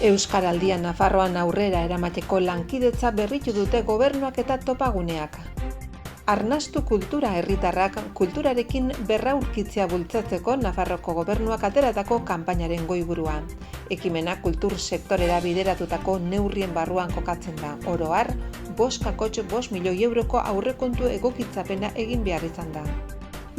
Euskaraldia Nafarroan aurrera eramateko lankidetza berritu dute gobernuak eta topaguneak. Arnastu kultura herritarrak kulturarekin berraurkitzea bultzatzeko Nafarroko gobernuak ateratako kanpainaren goiburua. Ekimena kultur sektorera bideratutako neurrien barruan kokatzen da. Oro har, 5,5 milioi euroko aurrekontu egokitzapena egin behar izan da.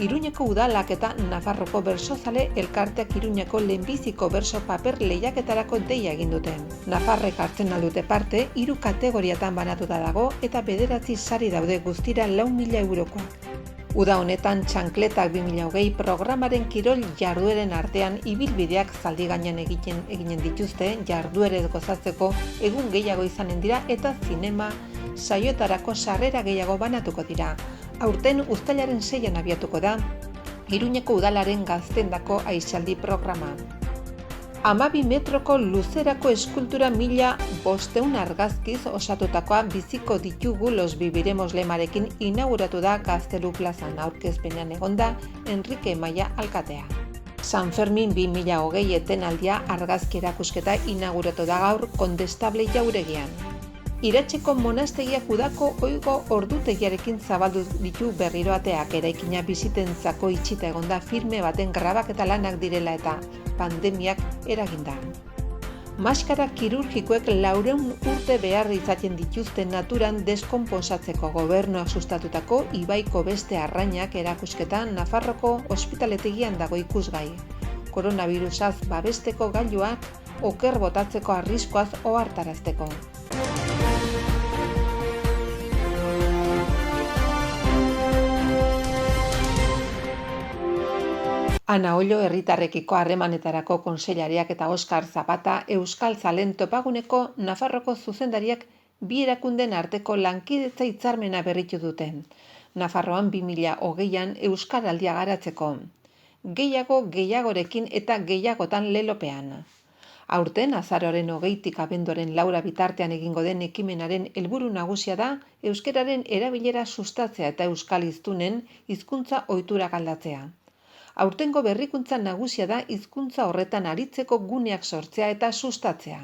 Iruñeko udalak eta Nafarroko bersozale elkarteak Iruñeko lehenbiziko berso paper lehiaketarako deia egin dute. Nafarrek hartzen aldute parte, 3 kategoriatan banatuta dago eta 9 sari daude guztira 4.000 eurokoak. Uda honetan Txankletak 2020 programaren kirol jardueren artean ibilbideak zaldi gainean eginen dituzte jarduerez gozatzeko egun gehiago izanen dira eta zinema saioetarako sarrera gehiago banatuko dira. Aurten uztailaren 6an abiatuko da Iruñeko udalaren gaztendako aisialdi programa. 12 metroko luzerako eskultura 1.500 argazkiz osatutakoa biziko ditugu Los Viviremos lemarekin inauguratu da Gaztelu plazan. Aurkezpenean egonda Enrique Maia alkatea. San Fermin 2020 etenaldia argazki erakusketa inauguratu da gaur Kondestable jauregian. Iratxeko monastegiak udako oigo ordutegiarekin zabaldu ditu berriro ateak, eraikina bizitentzako itxita egonda firme baten grabaketa lanak direla eta pandemiak eraginda. Maskara kirurgikoek 400 urte behar izaten dituzten naturan deskonposatzeko gobernuak sustatutako Ibaiko beste arrainak erakusketa Nafarroko ospitaletegian dago ikusgai. Koronavirusaz babesteko gailuak oker botatzeko arriskuaz ohartarazteko. Ana Ollo herritarrekiko harremanetarako kontseilariak eta Oskar Zapata Euskal Zalen topaguneko Nafarroko zuzendariak bi erakunden arteko lankidetza hitzarmena berritu dute. Nafarroan 2020an euskaraldia garatzeko. Gehiagorekin eta gehiagotan lelopean. Aurten azaroaren 20tik abenduaren 4 bitartean egingo den ekimenaren helburu nagusia da euskararen erabilera sustatzea eta euskal hiztunen hizkuntza ohiturak aldatzea. Aurtengo berrikuntza nagusia da hizkuntza horretan aritzeko guneak sortzea eta sustatzea.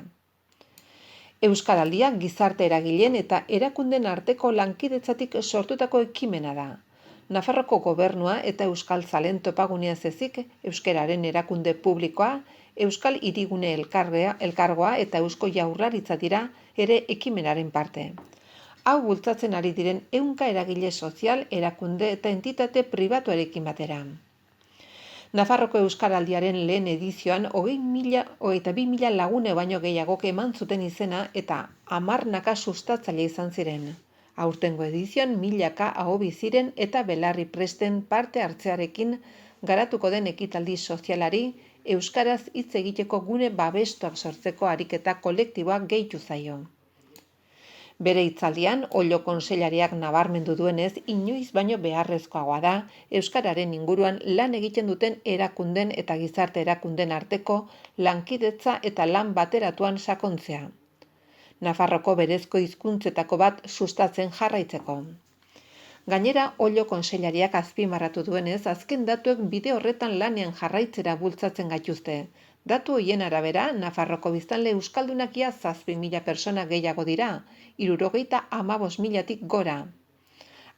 Euskaraldia gizarte eragileen eta erakunden arteko lankidetzatik sortutako ekimena da. Nafarroko gobernua eta Euskal Zalen topagunea ezik, euskararen erakunde publikoa, Euskal Hirigune elkargoa eta Eusko Jaurlaritza dira ere ekimenaren parte. Hau bultzatzen ari diren 100 eragile sozial, erakunde eta entitate pribatuarekin batera. Nafarroko Euskaraldiaren lehen edizioan 22.000 lagune baino gehiagok eman zuten izena eta 10 sustatzaile izan ziren. Aurtengo edizioan 1000 ahobi ziren eta belarri presten parte hartzearekin garatuko den ekitaldi sozialari euskaraz hitz egiteko gune babestuak sortzeko ariketa kolektiboa gehitu zaio. Bere hitzaldian, Ollo kontseilariak nabarmendu duenez, inoiz baino beharrezkoagoa da euskararen inguruan lan egiten duten erakunden eta gizarte erakunden arteko lankidetza eta lan bateratuan sakontzea. Nafarroko berezko hizkuntzetako bat sustatzen jarraitzeko. Gainera, Ollo kontseilariak azpimarratu duenez, azken datuek bide horretan lanean jarraitzera bultzatzen gaituzte. Datu horien arabera, Nafarroko biztanle euskaldunak ia 7.000 pertsona gehiago dira, 75.000tik gora.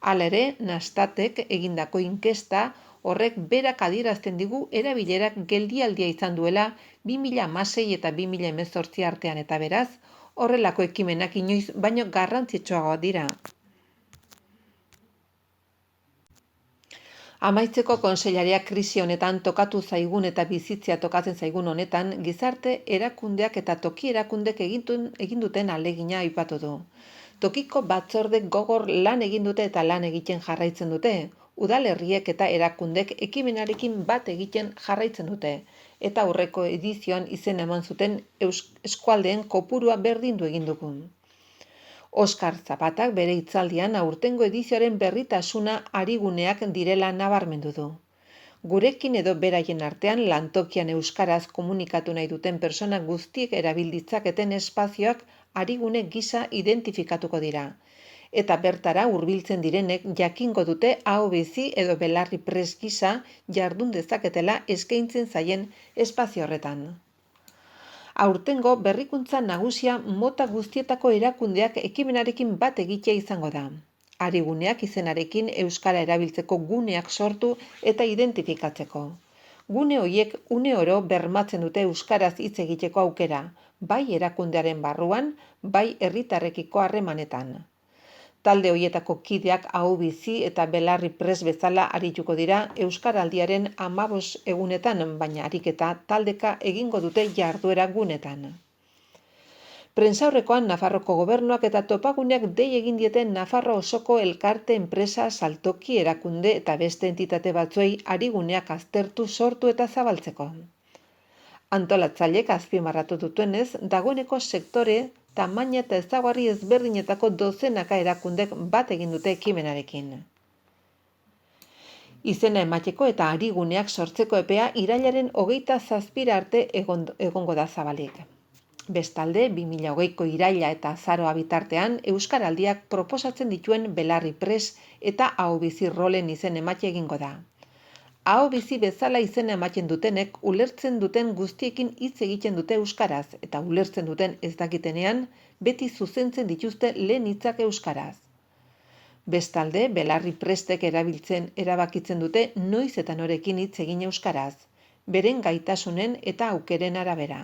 Hala ere, Nastatek egindako inkesta horrek berak adierazten digu erabilerak geldialdia izan duela 2016 eta 2018 artean eta beraz, horrelako ekimenak inoiz baino garrantzitsuagoa dira. Amaitzeko kontseilariak krisi honetan tokatu zaigun eta bizitzea tokatzen zaigun honetan gizarte erakundeak eta toki erakundek egin duten ahalegina aipatu du. Tokiko batzordek gogor lan egin dute eta lan egiten jarraitzen dute. Udalerriek eta erakundek ekimenarekin bat egiten jarraitzen dute. Eta aurreko edizioan izen eman zuten eskualdeen kopurua berdindu egin dugu. Oskar Zapatak bere hitzaldian aurtengo edizioaren berritasuna ariguneak direla nabarmendu du. Gurekin edo beraien artean lantokian euskaraz komunikatu nahi duten pertsona guztiek erabilditzaketen espazioak arigune gisa identifikatuko dira. Eta bertara hurbiltzen direnek jakingo dute aho bizi edo belarri prest gisa jardun dezaketela eskaintzen zaien espazio horretan. Aurtengo berrikuntza nagusia mota guztietako erakundeak ekimenarekin bat egitea izango da. Ariguneak izenarekin euskara erabiltzeko guneak sortu eta identifikatzeko. Gune horiek une oro bermatzen dute euskaraz hitz egiteko aukera, bai erakundearen barruan, bai herritarrekiko harremanetan. Talde horietako kideak ahobizi eta belarri prest bezala arituko dira euskaraldiaren 15 egunetan, baina ariketa taldeka egingo dute jarduera gunetan. Prentsaurrekoan Nafarroko Gobernuak eta topaguneak dei egin diete Nafarro osoko elkarte, enpresa, saltoki, erakunde eta beste entitate batzuei ariguneak aztertu, sortu eta zabaltzeko. Antolatzaileek azpimarratu dutenez, dagoeneko sektore, tamaina eta ezaugarri ezberdinetako dozenaka erakundek bat egin dute ekimenarekin. Izena emateko eta ariguneak sortzeko epea irailaren 27 arte egongo da zabalik. Bestalde, 2020ko iraila eta azaroa bitartean euskaraldiak proposatzen dituen belarri pres eta ahobizi rolen izen ematea egingo da. Ahobizi bezala izena ematen dutenek ulertzen duten guztiekin hitz egiten dute euskaraz eta ulertzen duten ez dakitenean beti zuzentzen dituzte lehen hitzak euskaraz. Bestalde, belarri prestek erabakitzen dute noiz eta norekin hitz egin euskaraz, beren gaitasunen eta aukeren arabera.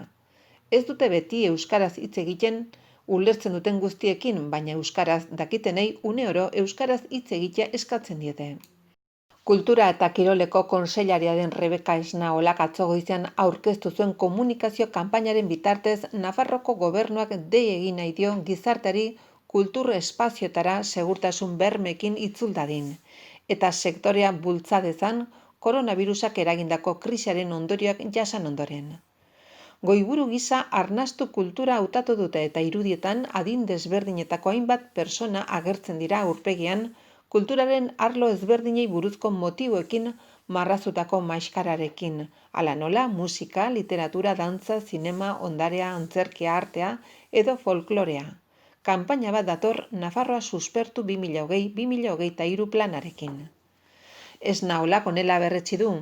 Ez dute beti euskaraz hitz egiten ulertzen duten guztiekin, baina euskaraz dakitenei une oro euskaraz hitz egitea eskatzen diete. Kultura eta Kiroleko kontseilaria den Rebeka Esnaolak atzo goizean aurkeztu zuen komunikazio kanpainaren bitartez Nafarroko Gobernuak dei egin nahi dio gizarteari kultur espazioetara segurtasun bermekin itzul dadin, eta sektorea bultza dezan koronabirusak eragindako krisiaren ondorioak jasan ondoren. Goiburu gisa arnastu kultura hautatu dute eta irudietan adin desberdinetako hainbat pertsona agertzen dira aurpegian kulturaren arlo ezberdinei buruzko motiboekin marrazutako maskararekin, hala nola musika, literatura, dantza, zinema, ondarea, antzerkia, artea edo folklorea. Kanpaina bat dator Nafarroa suspertu 2020-2023 planarekin. Esnaolak honela berretsi du,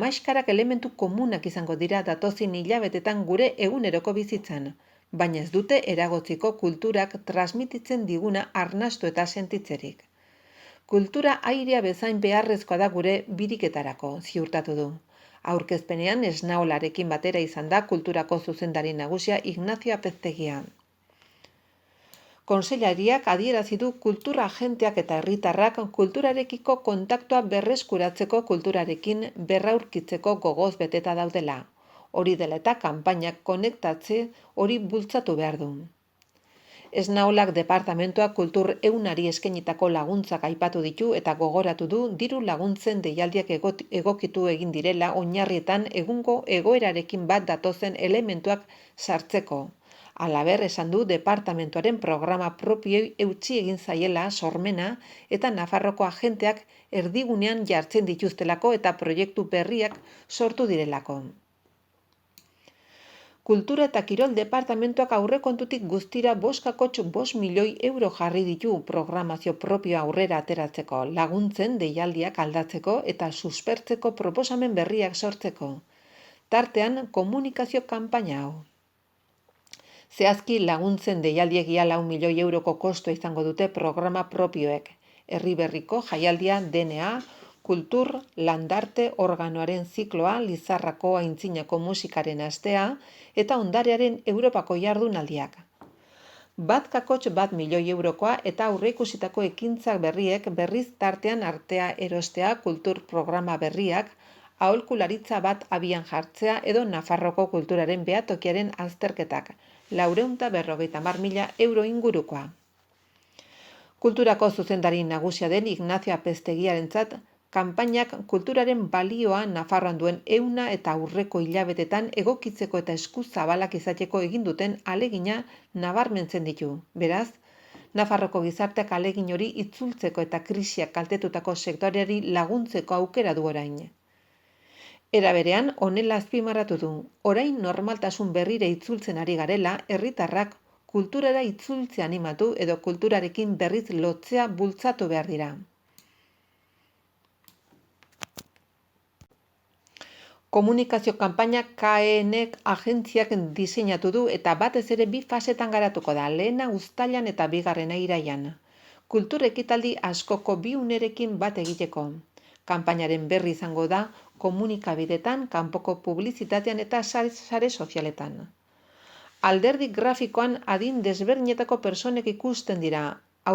maskarak elementu komunak izango dira datozin hilabetetan gure eguneroko bizitzan, baina ez dute eragotziko kulturak transmititzen diguna arnastu eta sentitzerik. Kultura airea bezain beharrezkoa da gure biriketarako, ziurtatu du. Aurkezpenean Esnaolarekin batera izan da kulturako zuzendari nagusia Ignacio Apeztegia. Kontseilariak adierazi du kultura agenteak eta herritarrak kulturarekiko kontaktua berreskuratzeko kulturarekin berraurkitzeko gogoz beteta daudela. Hori dela eta kanpainak konektatze hori bultzatu behar du. Esnaolak departamentuak kultur ehunari eskainitako laguntzak aipatu ditu eta gogoratu du diru laguntzen deialdiak egokitu egin direla oinarrietan egungo egoerarekin bat datozen elementuak sartzeko. Halaber, esan du departamentuaren programa propioi eutsi egin zaiela sormena eta Nafarroko agenteak erdigunean jartzen dituztelako eta proiektu berriak sortu direlako. Kultura eta Kirol departamentuak aurrekontutik guztira 5,5 milioi euro jarri ditu programazio propioa aurrera ateratzeko, laguntzen deialdiak aldatzeko eta suspertzeko proposamen berriak sortzeko. Tartean, komunikazio kanpaina hau. Zehazki laguntzen deialdiek ia 4 milioi euroko kostua izango dute programa propioek. Herriberriko jaialdia DNA, kultur, landarte, organoaren zikloa, Lizarrako aintzinako musikaren astea eta ondarearen Europako jardunaldiak. 1,1 milioi eurokoa eta aurreikusitako ekintzak berriek berriz tartean artea erostea kultur programa berriak, aholkularitza bat abian jartzea edo Nafarroko kulturaren behatokiaren azterketak, 450.000 euro ingurukoa. Kulturako zuzendari nagusia den Ignacio Apeztegiarentzat, kanpainak kulturaren balioa Nafarroan duen ehuna eta aurreko hilabetetan egokitzeko eta eskuzabalak izateko egin duten ahalegina nabarmentzen ditu. Beraz, Nafarroko gizarteak ahalegin hori itzultzeko eta krisiak kaltetutako sektoreari laguntzeko aukera du orain. Era berean, honela azpimarratu du, orain normaltasun berrire itzultzen ari garela, herritarrak kulturara itzultzea animatu edo kulturarekin berriz lotzea bultzatu behar dira. Komunikazio kanpaina KNek agentziak diseinatu du eta batez ere 2 fasetan garatuko da, lehena uztailan eta bigarrena irailean. Kultur ekitaldi askoko 2 unerekin bat egiteko. Kanpainaren berri izango da komunikabidetan, kanpoko publizitatean eta sare sozialetan. Alderdi grafikoan adin desberdinetako pertsonek ikusten dira,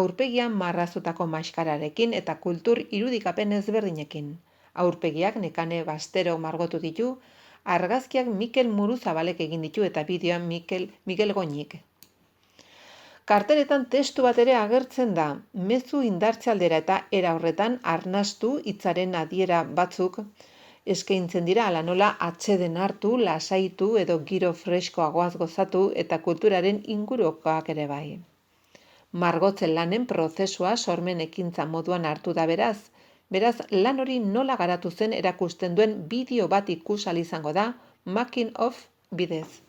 aurpegian marraztutako maskararekin eta kultur irudikapen ezberdinekin. Aurpegiak Nekane Bastero margotu ditu, argazkiak Mikel Muruzabalek egin ditu eta bideoan Miguel Goñik. Karteletan testu bat ere agertzen da, mezu indartze aldera eta era horretan arnastu hitzaren adiera batzuk eskaintzen dira, ala nola atseden hartu, lasaitu edo giro freskoagoaz gozatu eta kulturaren ingurukoak ere bai. Margotzen lanen prozesua sormen ekintza moduan hartu da beraz lan hori nola garatu zen erakusten duen bideo bat ikus ahal izango da Making of bidez.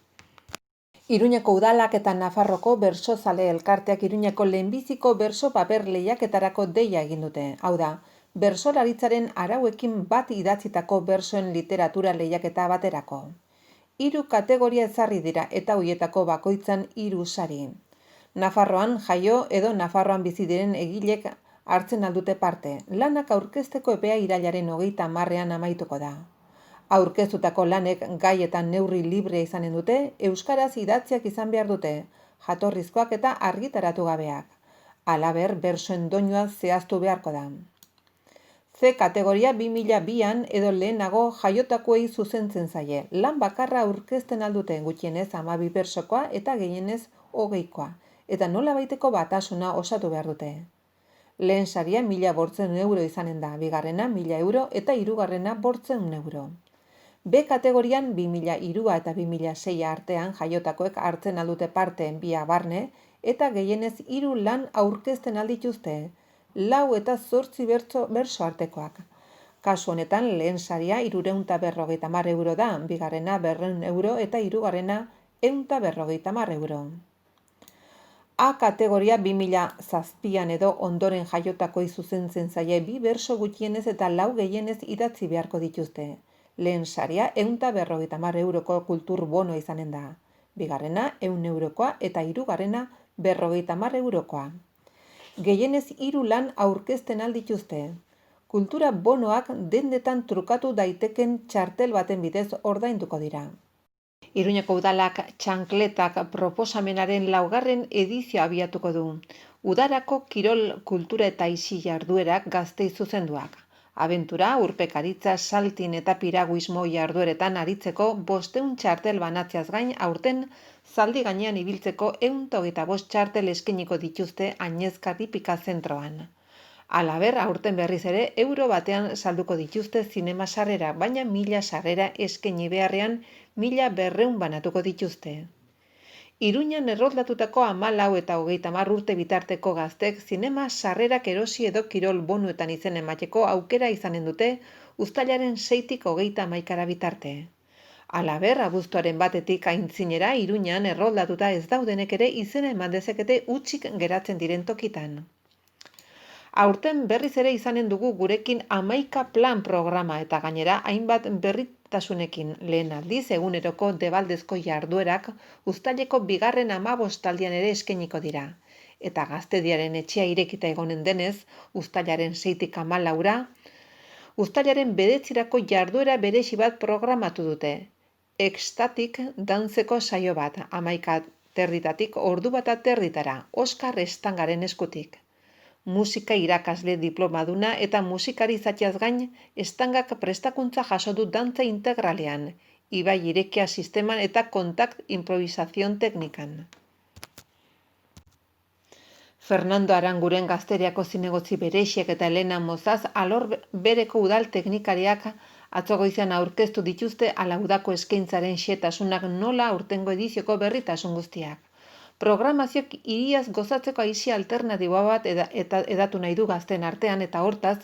Iruñeko udalak eta Nafarroko bersozale elkarteak Iruñeko lehenbiziko berso paper lehiaketarako deia egin dute. Hau da, bersolaritzaren arauekin bat idatzitako bersoen literatura lehiaketa baterako. 3 kategoria ezarri dira eta hoietako bakoitzan 3 sari. Nafarroan jaio edo Nafarroan bizi diren egilek hartzen aldute parte. Lanak aurkezteko epea irailaren 30ean amaituko da. Aurkeztutako lanek gai eta neurri librea izanen dute, euskaraz idatziak izan behar dute, jatorrizkoak eta argitaratu gabeak. Halaber, bersoen doinua zehaztu beharko da. C kategoria 2002an edo lehenago jaiotakoei zuzentzen zaie. Lan bakarra aurkezten aldute gutxienez 12 bersokoa eta gehienez 20koa. Eta nola baiteko batasuna osatu behar dute. Lehen saria 1.500 euro izanen da, bigarrena 1.000 euro eta hirugarrena 500 euro. B kategorian 2003 eta 2006 artean jaiotakoek hartzen aldute parte biak barne eta gehienez 3 lan aurkezten aldituzte, 4 eta 8 berso artekoak. Kasu honetan lehen saria 350 euro da, bigarrena 200 euro eta hirugarrena 150 euro. A kategoria 2007an edo ondoren jaiotakoi zuzentzen zaie 2 berso gutxienez eta 4 gehienez idatzi beharko dituzte. Lehen saria 150 euroko kultur bono izanen da. Bigarrena 100 eurokoa eta hirugarrena 50 eurokoa. Gehienez 3 lan aurkezten aldituzte. Kultura bonoak dendetan trukatu daiteken txartel baten bidez ordainduko dira. Iruñeko udalak txankletak proposamenaren 4. edizioa abiatuko du. Udarako kirol, kultura eta aisi jarduerak gaztei zuzenduak. Abentura, urpekaritza, saltin eta piraguismo jardueretan aritzeko 500 txartel banatzeaz gain aurten zaldi gainean ibiltzeko 125 txartel eskainiko dituzte Añezkati Pika zentroan. Halaber, aurten berriz ere euro batean salduko dituzte zinema sarrera, baina 1000 sarrera eskaini beharrean 1200 banatuko dituzte. Iruñan erroldatutako 14 eta 30 urte bitarteko gaztek zinema sarrerak erosi edo kirol bonuetan izen emateko aukera izanen dute uztailaren 6tik 31 bitarte. Halaber, abuztuaren 1etik aintzinera Iruñan erroldatuta ez daudenek ere izena eman dezakete hutsik geratzen diren tokitan. Aurten berriz ere izanen dugu gurekin 11 plan programa eta gainera hainbat berritasunekin lehen aldiz eguneroko debaldezko jarduerak uztaileko 2. 15aldian ere eskainiko dira. Eta gaztediaren etxea irekita egonen denez, uztailaren 6tik 14ra, uztailaren 9irako jarduera berezi bat programatu dute. Ekstatik dantzeko saio bat, 11:30 ordu 1:30, Oskar Estangaren eskutik. Musika irakasle diplomaduna eta musikari izatez gain, Estangak prestakuntza jaso du dantza integralean, ibai irekia sisteman eta kontakt improvisazion teknikan. Fernando Aranguren Gazteriako zinegotzi berexiek eta Elena Mozaz alor bereko udal teknikariak atzo goizean aurkeztu dituzte ala udako eskaintzaren xehetasunak nola aurtengo edizioko berritasun guztiak. Programazioak hiriaz gozatzeko aisi alternatiboa bat edatu nahi du gazten artean eta hortaz,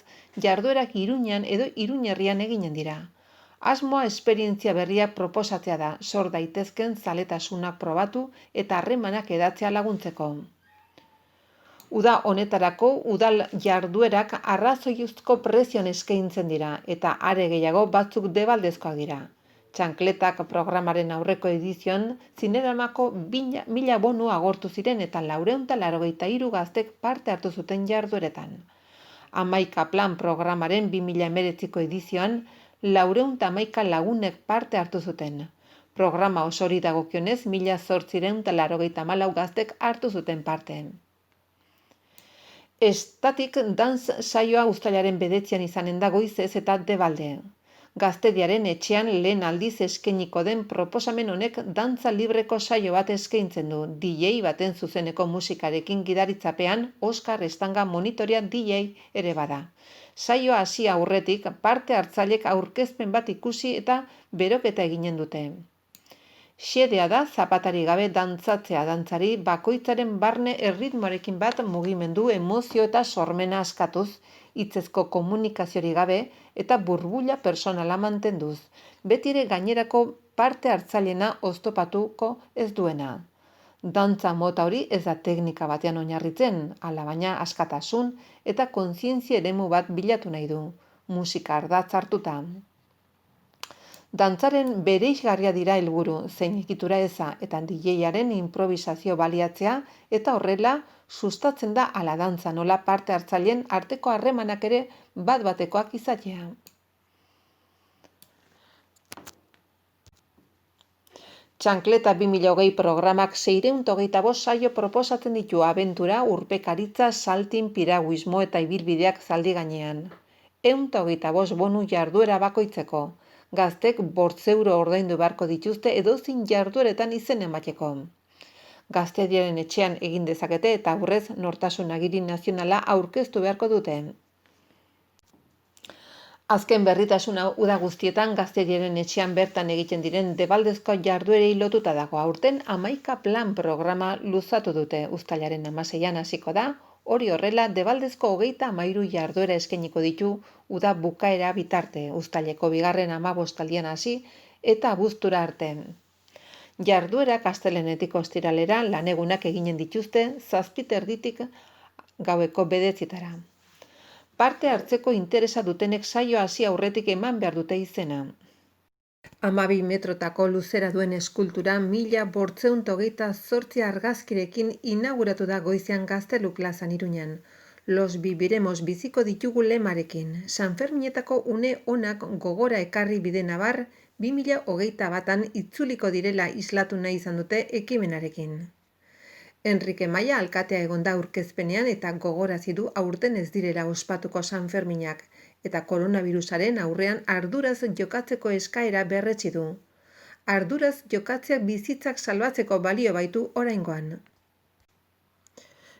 jarduerak Iruñan edo Iruñerrian eginen dira. Asmoa esperientzia berria proposatzea da, sor daitezken zaletasunak probatu eta harremanak edatzea laguntzeko. Uda honetarako udal jarduerak arrazoiuzko prezioan eskaintzen dira eta are gehiago batzuk debaldezkoak dira. Txankletak programaren aurreko edizioan Zineramako 1000 bonu agortu ziren eta 483 gaztek parte hartu zuten jardueretan. Hamaika plan programaren 2019ko edizioan 411 lagunek parte hartu zuten. Programa osori dagokionez 1884 gaztek hartu zuten parte. Estatik dance saioa uztailaren 9 izanen da goizez eta debalde. Gaztediaren etxean lehen aldiz eskainiko den proposamen honek dantza libreko saio bat eskaintzen du. DJ baten zuzeneko musikarekin gidaritzapean Oskar Estanga monitoria DJ ere bada. Saioa hasi aurretik parte hartzailek aurkezpen bat ikusi eta beroketa eginen dute. Xedea da zapatari gabe dantzatzea, dantzari bakoitzaren barne erritmoarekin bat mugimendu, emozio eta sormena askatuz, hitzezko komunikaziorik gabe eta burbuila personala mantenduz. Beti ere gainerako parte hartzailena oztopatuko ez duena. Dantza mota hori ez da teknika batean oinarritzen, alabaina askatasun eta kontzientzia eremu bat bilatu nahi du, musika ardatz hartuta. Dantzaren bereizgarria dira helburu, zein egitura eza eta DJaren improvisazio baliatzea eta horrela sustatzen da ala dantza nola parte hartzaileen arteko harremanak ere bat-batekoak izatea. Txankleta 2020 programak 625 saio proposatzen ditu abentura, urpekaritza, saltin, piraguismo eta ibilbideak zaldi gainean. 125 bonu jarduera bakoitzeko. Gaztek 5 euro ordaindu beharko dituzte edozein jardueretan izen emateko. Gaztediaren etxean egin dezakete eta aurrez nortasun agiri nazionala aurkeztu beharko dute. Azken berritasuna uda guztietan Gaztediaren etxean bertan egiten diren debaldezko jarduerei lotuta dago. Aurten 11 plan programa luzatu dute. Uztailaren 16an hasiko da. Hori horrela, debaldezko 33 jarduera eskainiko ditu uda bukaera bitarte, uztaileko 15 hasi eta abuztura arte. Jarduerak astelehenetik ostiralera lanegunak eginen dituzte 7:30 gaueko 9:00. Parte hartzeko interesa dutenek saio hasi aurretik eman behar dute izena. 12 metrotako luzera duen eskultura 1528 argazkirekin inauguratu da goizean Gaztelu plazan Iruñan. Los viviremos biziko ditugu lemarekin. Sanferminetako une onak gogora ekarri bide nabar 2021an itzuliko direla islatu nahi izan dute ekimenarekin. Enrique Maia alkatea egon da aurkezpenean eta gogarazi du aurten ez direla ospatuko Sanferminak eta koronavirusaren aurrean arduraz jokatzeko eskaera berretsi du. Arduraz jokatzeak bizitzak salbatzeko balio baitu oraingoan.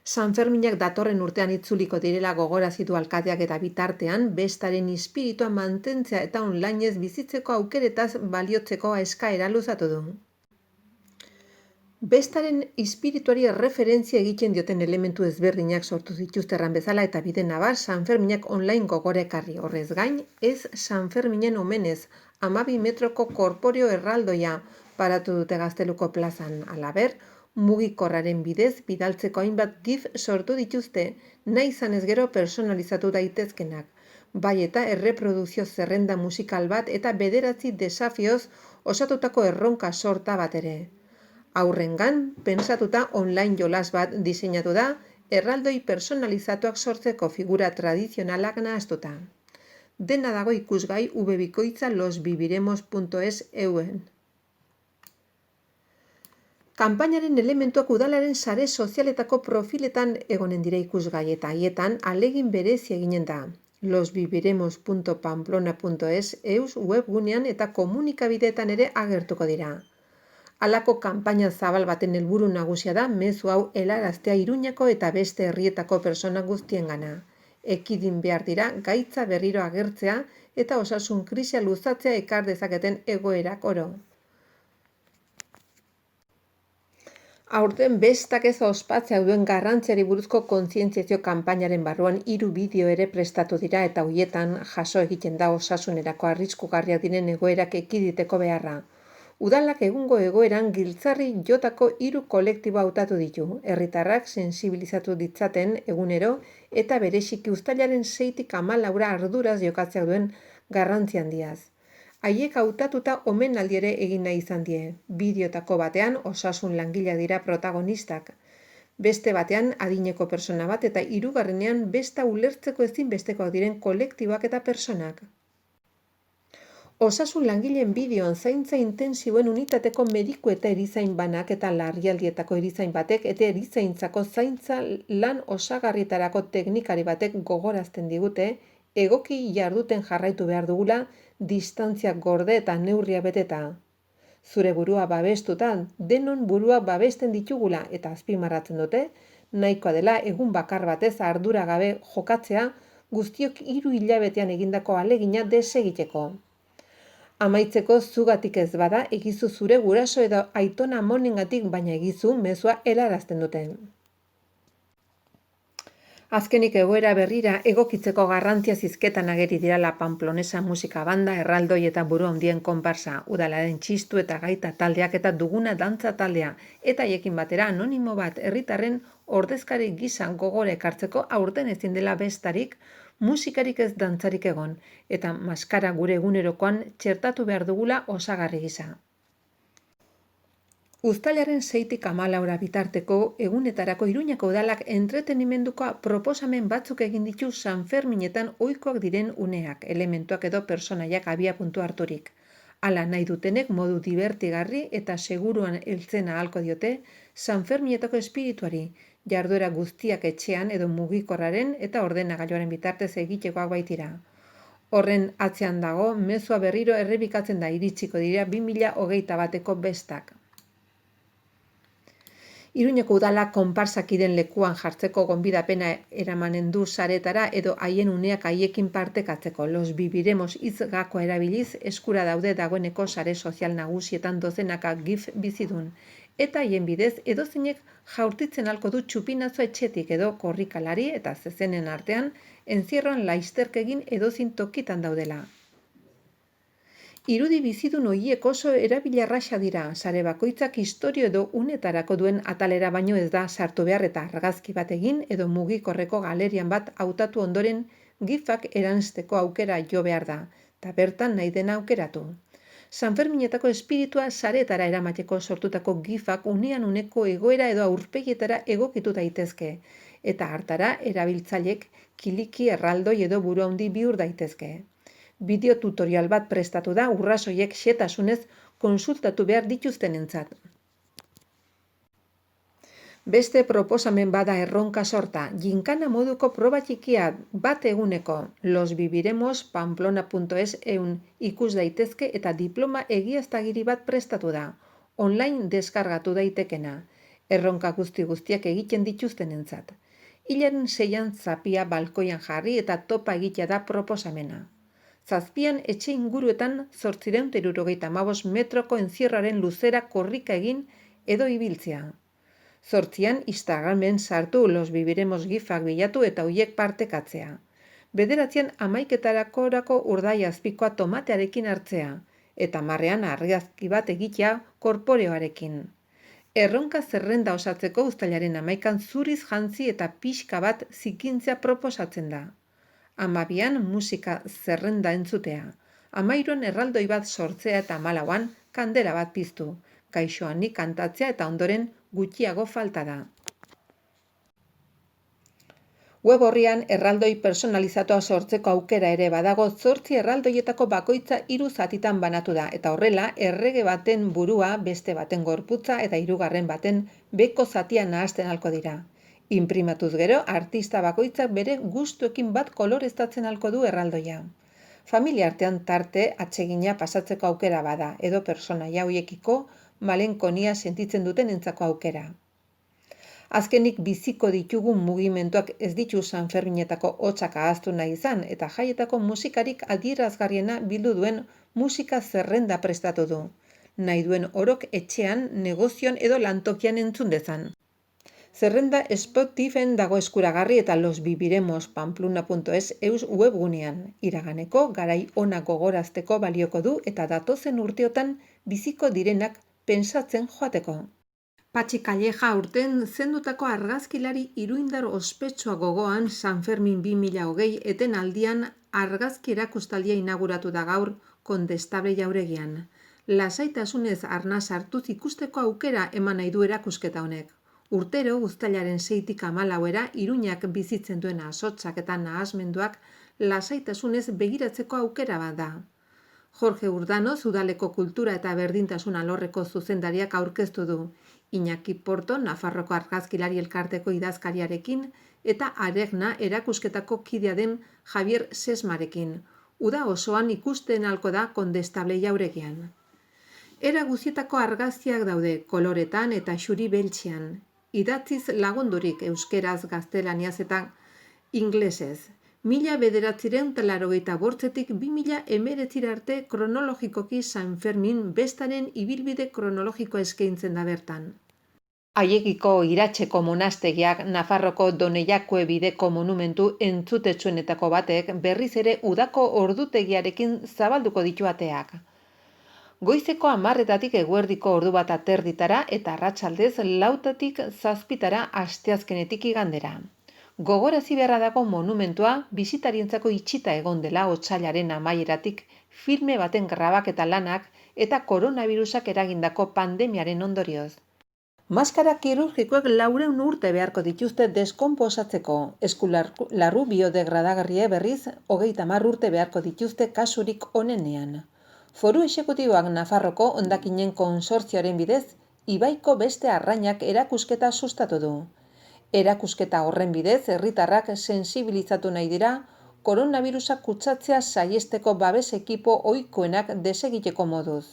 Sanferminak datorren urtean itzuliko direla gogarazi du alkateak eta bitartean bestaren espiritua mantentzea eta online ez bizitzeko aukeretaz baliotzeko eskaera luzatu du. Bestaren espirituari referentzia egiten dioten elementu ezberdinak sortu dituzterran bezala eta bide nabar Sanferminak online gogora ekarri. Horrez gain, ez Sanferminen omenez 12 metroko korporeo erraldoia paratu dute Gazteluko plazan. Halaber, mugikorraren bidez bidaltzeko hainbat gif sortu dituzte, nahi izanez gero personalizatu daitezkenak. Bai eta erreprodukzio zerrenda musikal bat eta 9 desafioz osatutako erronka sorta bat ere. Aurrengan, pentsatuta online jolas bat diseinatu da, erraldoi personalizatuak sortzeko figura tradizionalak nahaztuta. Dena dago ikusgai webikoitza losviviremos.es euen. Kanpainaren elementuak udalaren sare sozialetako profiletan egonen dira ikusgai eta haietan alegin berezia eginen da. losviviremos.pamplona.es eus webgunean eta komunikabideetan ere agertuko dira. Halako kanpaina zabal baten helburu nagusia da mezu hau helaraztea Iruñako eta beste herrietako persona guztiengana. Ekidin behar dira gaitza berriro agertzea eta osasun krisia luzatzea ekar dezaketen egoerak oro. Aurten bestak ez ospatzea duen garrantziari buruzko kontzientziazio kanpainaren barruan 3 bideo ere prestatu dira eta hoietan jaso egiten da osasunerako arriskugarriak diren egoerak ekiditeko beharra. Udalak egungo egoeran giltzarri jotako 3 kolektibo hautatu ditu, herritarrak sensibilizatu ditzaten egunero eta bereziki uztailaren 6tik 14 arduraz jokatzeak duen garrantzi handiaz. Haiek hautatuta omenaldi ere egin nahi izan die. Bideotako batean osasun langilea dira protagonistak. Beste batean adineko pertsona bat eta hirugarrenean besta ulertzeko ezinbestekoak diren kolektiboak eta pertsonak. Osasun langileen bideoan zaintza intensiboen unitateko mediku eta erizain banak eta larrialdietako erizain batek eta erizaintzako zaintza lan osagarrietarako teknikari batek gogorazten digute egoki jarduten jarraitu behar dugula distantzia gorde eta neurria beteta. Zure burua babestuta, denon burua babesten ditugula eta azpimarratzen dute, nahikoa dela egun bakar batez ardura gabe jokatzea guztiok 3 hilabetean egindako ahalegina desegiteko. Amaitzeko zugatik ez bada egizu zure guraso edo aitona amonengatik baina egizu mezua helarazten dute. Azkenik egoera berrira egokitzeko garrantzia zizketan ageri dirala Pamplonesa musika banda, erraldoi eta buru handien konparsa, udalaren txistu eta gaita taldeak eta duguna dantza taldea, eta haiekin batera anonimo bat herritarren ordezkari gisa gogora ekartzeko aurten ezin dela bestarik, musikarik ez dantzarik egon, eta maskara gure egunerokoan txertatu behar dugula osagarri gisa. Uztailaren 6tik 14 bitarteko egunetarako Iruñako udalak entretenimenduko proposamen batzuk egin ditu Sanferminetan ohikoak diren uneak, elementuak edo pertsonaiak abiapuntu harturik. Hala nahi dutenek modu dibertigarri eta seguruan heltzen ahalko diote Sanferminetako espirituari, jarduera guztiak etxean edo mugikorraren eta ordenagailuaren bitartez egitekoak baitira. Horren atzean dago, mezua berriro errepikatzen da iritsiko dira 2021eko bestak. Iruñeko udala konparsakiden lekuan jartzeko gonbidapena eramanen du saretara edo haien uneak haiekin partekatzeko. Los Viviremos hitz gakoa erabiliz eskura daude dagoeneko sare sozial nagusietan dozenaka gif bizidun. Eta haien bidez edozeinek jaurtitzen halko du txupinazo etxetik edo korrikalari eta zezenen artean enzierroan laizterk egin edozin tokitan daudela. Irudi bizidun horiek oso erabilerraxa dira, sare bakoitzak istorio edo unetarako duen atalera baino ez da sartu behar eta argazki bat egin edo mugikorreko galerian bat hautatu ondoren gifak eranzteko aukera jo behar da, eta bertan nahi dena aukeratu. Sanferminetako espiritua saretara eramateko sortutako gifak unean uneko egoera edo aurpegietara egokitu daitezke, eta hartara erabiltzailek kiliki erraldoi edo buru handi bihur daitezke. Bideo tutorial bat prestatu da urrasoiek xehetasunez kontsultatu behar dituztenentzat. Beste proposamen bada erronka sorta, ginkana moduko proba txikia bat eguneko, losviviremos.pamplona.es ikus daitezke eta diploma egiaztagiri bat prestatu da, online deskargatu daitekena, erronka guztiak egiten dituztenentzat. Hilaren 6an zapia balkoian jarri eta topa egitea da proposamena. Zazpian etxe inguruetan 875 metroko enzierroaren luzera korrika egin edo ibiltzea. 8an Instagramen sartu Los Viviremos gifak bilatu eta hoiek partekatzea. 9an 11etarako urdai azpikoa tomatearekin hartzea eta 10ean argazki bat egitea korporeoarekin. Erronka zerrenda osatzeko uztailaren 11an zuriz jantzi eta pixka bat zikintzea proposatzen da. 12an musika zerrenda entzutea, 13an erraldoi bat sortzea eta 14an kandela bat piztu, gaixoanik kantatzea eta ondoren gutxiago falta da. Web orrian erraldoi personalizatua sortzeko aukera ere badago 8 erraldoietako bakoitza 3 zatitan banatu da eta horrela errege baten burua, beste baten gorputza eta 3. baten beko zatia nahasten halko dira. Inprimatuz gero, artista bakoitzak bere gustuekin bat koloreztatzen halko du erraldoia. Familia artean tarte atsegina pasatzeko aukera bada, edo pertsonaia hoiekiko malenkonia sentitzen duten entzako aukera. Azkenik biziko ditugun mugimenduak ez ditu Sanferminetako hotsak ahaztu nahi izan eta jaietako musikarik adierazgarriena bildu duen musika zerrenda prestatu du. Nahi duen orok etxean, negozioan edo lantokian entzun dezan. Zerrenda Spotifyen dago eskuragarri eta losviviremos.pamplona.es eus webgunean. Iraganeko garai ona gogorazteko balioko du eta datozen urteotan biziko direnak pentsatzen joateko. Patxi Calleja urten zendutako argazkilari iruindar ospetsua gogoan San Fermin 2020 etenaldian argazki erakustaldia inauguratu da gaur Kondestable jauregian. Lasaitasunez arnaz hartuz ikusteko aukera eman nahi du erakusketa honek. Urtero uztailaren 6tik 14era Iruñak bizitzen duen azotzak eta nahasmenduak lasaitasunez begiratzeko aukera bat da. Jorge Urdanoz udaleko kultura eta berdintasun alorreko zuzendariak aurkeztu du. Iñaki Porto Nafarroko argazkilari elkarteko idazkariarekin eta Aregna erakusketako kidea den Javier Sesmarekin. Uda osoan ikusten ahalko da Kondestable jauregian. Era guzietako argazkiak daude koloretan eta xuri beltzean. Idatziz lagundurik euskeraz, gaztelaniaz eta inglesez. 1985tik 2019 arte kronologikoki San Fermin bestaren ibilbide kronologikoa eskaintzen da bertan. Aiegiko Iratzeko monastegiak Nafarroko Doneiakue bideko monumentu entzutetsuenetako batek berriz ere udako ordutegiarekin zabalduko ditu ateak. Goizeko 10 eguerdiko ordu bat aterditara eta arratsaldez 4tik 7tara asteazkenetik igandera. Gogorazi beharra dago monumentua bisitarientzako itxita egon dela otsailaren amaieratik filme baten grabaketa lanak eta koronabirusak eragindako pandemiaren ondorioz. Maskara kirurgikoek 400 urte beharko dituzte deskonposatzeko. Eskularru biodegradagarria berriz 30 urte beharko dituzte kasurik onenean. Foru exekutiboak Nafarroko hondakinen konsortzioaren bidez, ibaiko beste arrainak erakusketa sustatu du. Erakusketa horren bidez, herritarrak sensibilizatu nahi dira, koronabirusak kutsatzea saihesteko babes ekipo ohikoenak desegiteko moduz.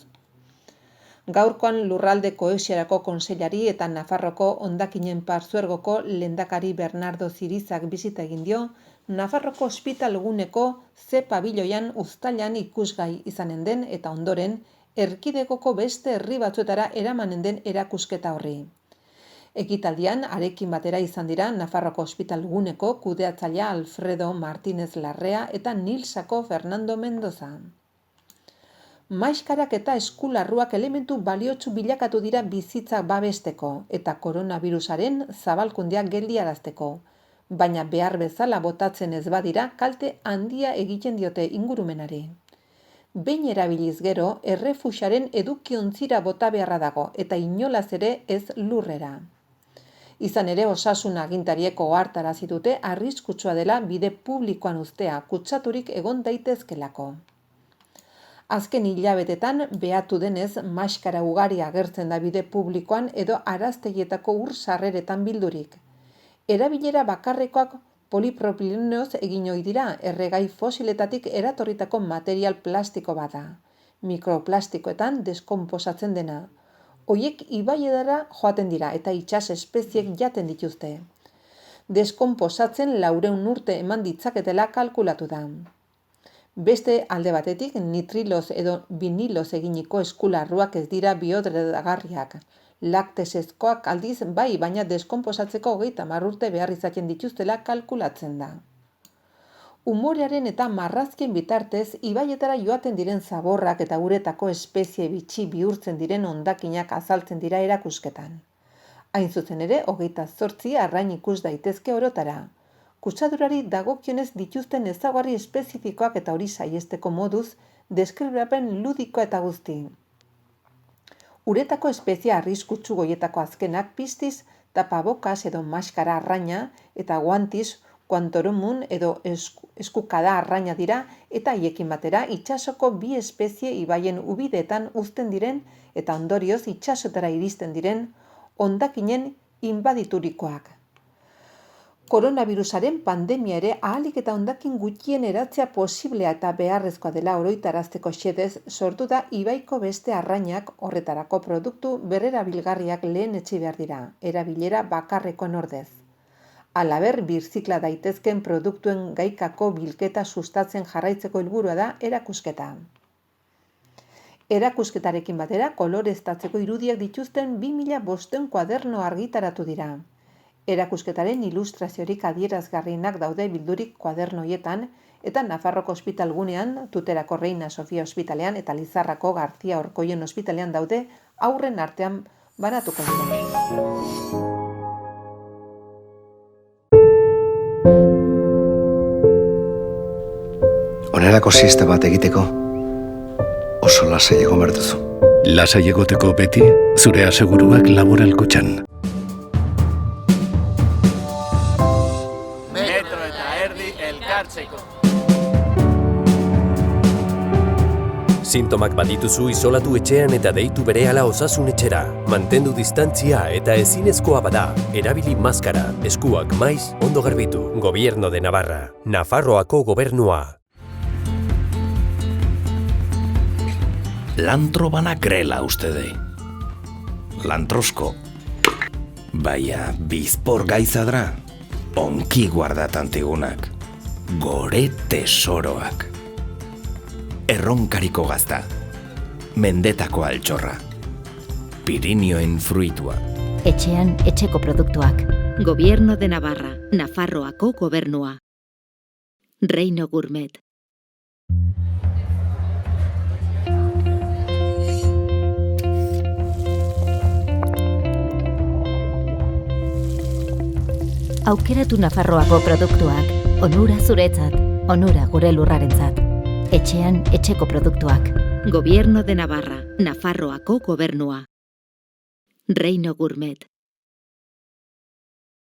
Gaurkoan Lurralde Kohesiorako Kontseilari eta Nafarroko hondakinen partzuergoko lehendakari Bernardo Zirizak bisita egin dio, Nafarroko ospitalguneko C pabiloian uztailan ikusgai izanen den eta ondoren erkidegoko beste herri batzuetara eramanen den erakusketa horri. Ekitaldian arekin batera izan dira Nafarroko ospitalguneko kudeatzailea Alfredo Martínez Larrea eta Nilsako Fernando Mendoza. Maskarak eta eskularruak elementu baliotsu bilakatu dira bizitza babesteko eta koronavirusaren zabalkundea geldiarazteko. Baina behar bezala botatzen ez badira kalte handia egiten diote ingurumenari. Behin erabiliz gero, errefuxaren edukiontzira bota beharra dago eta inolaz ere ez lurrera. Izan ere osasun agintariek ohartarazi dute arriskutsua dela bide publikoan uztea kutsaturik egon daitezkelako. Azken hilabetetan behatu denez maskara ugari agertzen da bide publikoan edo araztegietako ur sarreretan bildurik. Erabilera bakarrekoak polipropilenoz egin ohi dira, erregai fosiletatik eratorritako material plastiko bada. Mikroplastikoetan deskonposatzen dena. Hoiek ibaietara joaten dira eta itsas espeziek jaten dituzte. Deskonposatzen 400 urte eman ditzaketela kalkulatu da. Beste alde batetik nitriloz edo viniloz eginiko eskularruak ez dira biodegradagarriak. Laktesezkoak aldiz bai, baina deskonposatzeko 30 urte behar izaten dituztela kalkulatzen da. Umorearen eta marrazkien bitartez ibaietara joaten diren zaborrak eta uretako espezie bitxi bihurtzen diren hondakinak azaltzen dira erakusketan. Hain zuzen ere 28 arrain ikus daitezke orotara. Kutsadurari dagokionez dituzten ezaugarri espezifikoak eta hori saihesteko moduz deskribapen ludikoa eta guzti. Uretako espezie arriskutsu goietako azkenak piztiz tapabokas edo maskara arraina eta guantiz kuantoromun edo eskukada arraina dira eta haiekin batera itsasoko bi espezie ibaien ubideetan uzten diren eta ondorioz itsasotara iristen diren hondakinen inbaditurikoak. Koronavirusaren pandemia ere ahalik eta hondakin gutxien eratzea posiblea eta beharrezkoa dela oroitarazteko xedez sortu da ibaiko beste arrainak horretarako produktu berrerabilgarriak lehenetsi behar dira, erabilera bakarrekoen ordez. Halaber, birzikla daitezken produktuen gaikako bilketa sustatzen jarraitzeko helburua da erakusketa. Erakusketarekin batera koloreztatzeko irudiak dituzten 2500 kuaderno argitaratu dira. Erakusketaren ilustraziorik adierazgarrienak daude bildurik kuadernoietan, eta Nafarroko ospitalgunean, Tuterako Reina Sofia ospitalean eta Lizarrako Gartia Orkoien ospitalean daude haurren artean banatuko dira. Onerako siesta bat egiteko oso lasai egon behar duzu. Lasai egoteko beti, zure aseguruak Laboral Kutxan. Metro eta erdi elkartzeko. Sintomak badituzu isolatu etxean eta deitu berehala osasun etxera. Mantendu distantzia eta ezinezkoa bada. Erabili maskara, eskuak maiz, ondo garbitu. Gobierno de Navarra. Nafarroako gobernua. Lantro bana grela ustede. Lantrosko. Baina bizpor gaizadra. Onki guardatantigunak. Gore tesoroak. Erronkariko gazta. Mendetako altxorra. Pirinioen fruitua. Etxean etxeko produktuak. Gobierno de Navarra. Nafarroako gobernua. Reino Gourmet. Aukeratu Nafarroako produktuak, onura zuretzat, onura gure lurrarentzat. Etxean etxeko produktuak. Gobierno de Navarra, Nafarroako gobernua. Reino Gourmet.